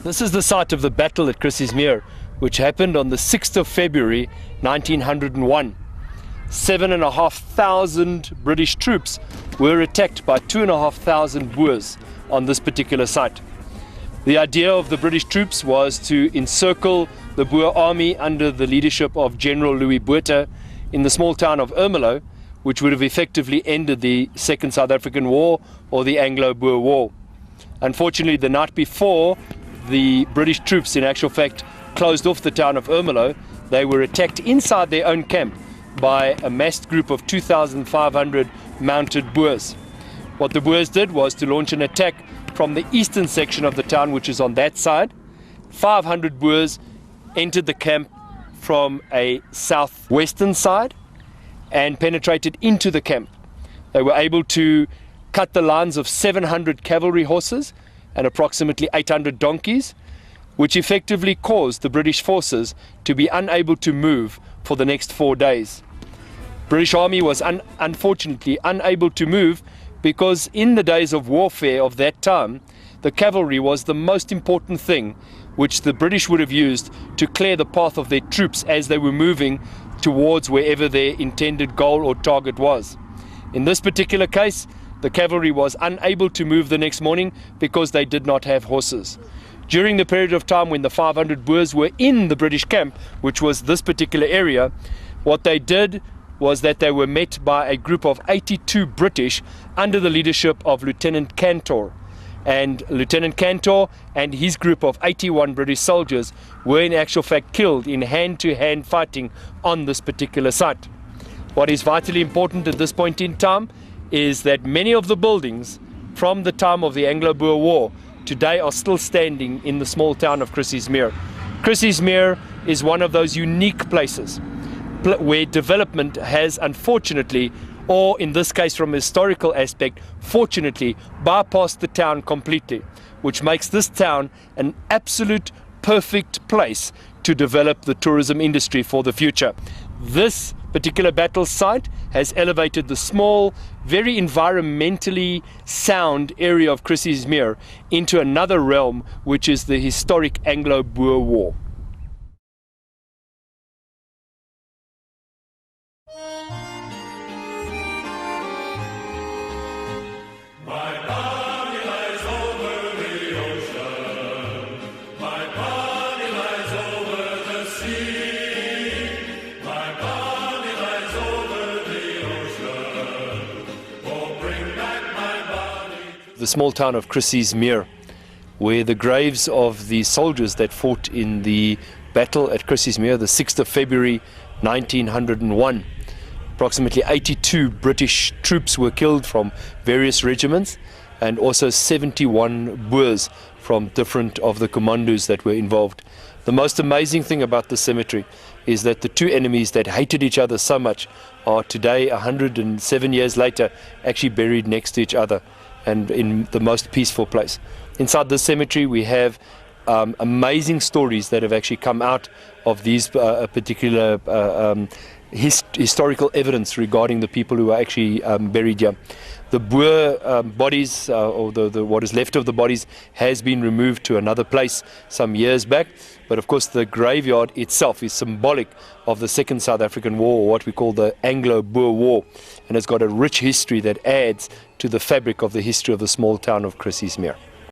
This is the site of the battle at Chrissiesmeer, which happened on the 6th of February 1901. 7,500 British troops were attacked by 2,500 Boers on this particular site. The idea of the British troops was to encircle the Boer army under the leadership of General Louis Botha in the small town of Ermelo, which would have effectively ended the Second South African War or the Anglo Boer War. Unfortunately, the night before the British troops in actual fact closed off the town of Ermelo, they were attacked inside their own camp by a massed group of 2,500 mounted Boers. What the Boers did was to launch an attack from the eastern section of the town, which is on that side. 500 Boers entered the camp from a southwestern side and penetrated into the camp. They were able to cut the lines of 700 cavalry horses and approximately 800 donkeys, which effectively caused the British forces to be unable to move for the next 4 days. British Army was unfortunately unable to move because in the days of warfare of that time, the cavalry was the most important thing which the British would have used to clear the path of their troops as they were moving towards wherever their intended goal or target was. In this particular case, the cavalry was unable to move the next morning because they did not have horses. During the period of time when the 500 Boers were in the British camp, which was this particular area, what they did was that they were met by a group of 82 British under the leadership of Lieutenant Cantor. And Lieutenant Cantor and his group of 81 British soldiers were in actual fact killed in hand-to-hand fighting on this particular site. What is vitally important at this point in time is that many of the buildings from the time of the Anglo Boer War today are still standing in the small town of Chrissiesmeer. Chrissiesmeer is one of those unique places where development has unfortunately, or in this case from a historical aspect, fortunately bypassed the town completely, which makes this town an absolute perfect place to develop the tourism industry for the future. This particular battle site has elevated the small, very environmentally sound area of Chrissiesmeer into another realm, which is the historic Anglo Boer War. The small town of Chrissiesmeer, where the graves of the soldiers that fought in the battle at Chrissiesmeer, the 6th of February 1901. Approximately 82 British troops were killed from various regiments, and also 71 Boers from different of the commandos that were involved. The most amazing thing about the cemetery is that the two enemies that hated each other so much are today, 107 years later, actually buried next to each other and in the most peaceful place. Inside this cemetery we have amazing stories that have actually come out of these particular historical evidence regarding the people who are actually buried here. The Boer bodies, or the what is left of the bodies, has been removed to another place some years back, but of course the graveyard itself is symbolic of the Second South African War, or what we call the Anglo Boer War, and it's got a rich history that adds to the fabric of the history of the small town of Chrissiesmeer.